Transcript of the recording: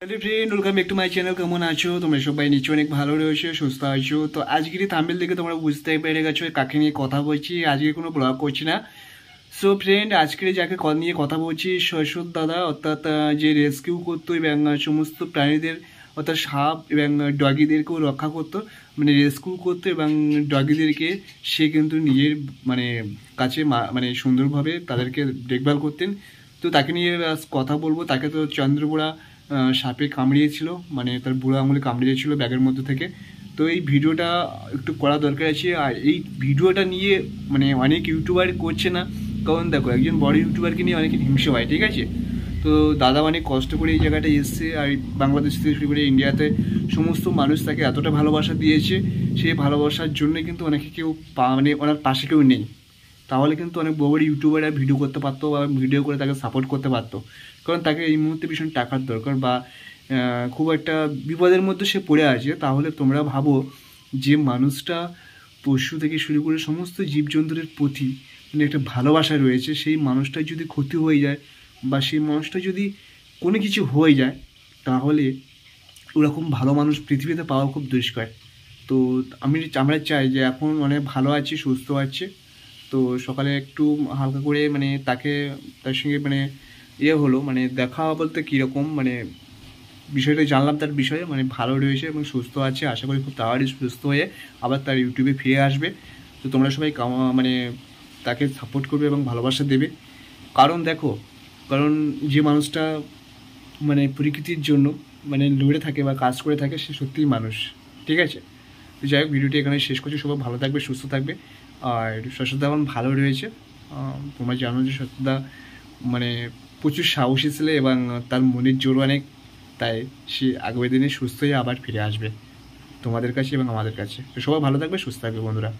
Hello friend, welcome back to my channel. কেমন আছো তোমরা সবাই? নিশ্চয়ই অনেক ভালো রয়েছে, সুস্থ আছো। তো আজকের থাম্বনেল দেখে তোমরা বুঝতে পেরে গেছো কাকে নিয়ে কথা বলছি। আজকে কোনো ব্লগ করছি না। সো ফ্রেন্ড, আজকে যাকে নিয়ে কথা বলছি, শৈশব দাদা, অর্থাৎ যে রেস্কিউ করতো এবং সমস্ত প্রাণীদের অর্থাৎ সাপ এবং ডগিদেরকেও রক্ষা করতো, মানে রেস্কিউ করতো এবং ডগিদেরকে সে কিন্তু নিজের মানে কাছে মানে সুন্দরভাবে তাদেরকে দেখভাল করতেন। তো তাকে নিয়ে আজ কথা বলবো। তাকে তো চন্দ্রবোড়া সাপে কামড়িয়েছিল, মানে তার বুড়ো আঙুলে কামড়িয়েছিল ব্যাগের মধ্যে থেকে। তো এই ভিডিওটা একটু করা দরকার আছে। আর এই ভিডিওটা নিয়ে মানে অনেক ইউটিউবার করছে না, কারণ দেখো একজন বড় ইউটিউবারকে নিয়ে অনেক হিংসে হয়, ঠিক আছে? তো দাদা অনেক কষ্ট করে এই জায়গাটা এসছে, আর বাংলাদেশ থেকে শুরু করে ইন্ডিয়াতে সমস্ত মানুষ তাকে এতটা ভালোবাসা দিয়েছে। সেই ভালোবাসার জন্যই কিন্তু অনেকে কেউ মানে ওনার পাশে কেউ নেই। তাহলে কিন্তু অনেক বড় বড় ইউটিউবাররা ভিডিও করতে পারতো বা ভিডিও করে তাকে সাপোর্ট করতে পারতো, কারণ তাকে এই মুহূর্তে ভীষণ টাকার দরকার বা খুব একটা বিপদের মধ্যে সে পড়ে আছে। তাহলে তোমরা ভাবো, যে মানুষটা পশু থেকে শুরু করে সমস্ত জীবজন্তুদের প্রতি মানে একটা ভালোবাসা রয়েছে, সেই মানুষটার যদি ক্ষতি হয়ে যায় বা সেই মানুষটা যদি কোনো কিছু হয়ে যায়, তাহলে ওরকম ভালো মানুষ পৃথিবীতে পাওয়া খুব দুষ্কর। তো আমরা চাই যে এখন অনেক ভালো আছি, সুস্থ আছে। তো সকালে একটু হালকা করে মানে তার সঙ্গে মানে হলো, মানে দেখা বলতে কীরকম মানে বিষয়টা জানলাম তার বিষয়ে, মানে ভালো রয়েছে এবং সুস্থ আছে। আশা করি খুব তাড়াতাড়ি সুস্থ হয়ে আবার তার ইউটিউবে ফিরে আসবে। তো তোমরা সবাই মানে তাকে সাপোর্ট করবে এবং ভালোবাসা দেবে। কারণ দেখো, কারণ যে মানুষটা মানে প্রকৃতির জন্য মানে লড়ে থাকে বা কাজ করে থাকে, সে সত্যিই মানুষ, ঠিক আছে? তো যাই হোক, ভিডিওটি এখানে শেষ করছি। সবাই ভালো থাকবে, সুস্থ থাকবে। আর শশদা আমার ভালো রয়েছে। তোমরা জানো যে শশদা মানে প্রচুর সাহসী ছেলে এবং তার মনের জোর অনেক। তাই সে আগামী দিনে সুস্থ হয়ে আবার ফিরে আসবে তোমাদের কাছে এবং আমাদের কাছে। তো সবাই ভালো থাকবে, সুস্থ থাকবে বন্ধুরা।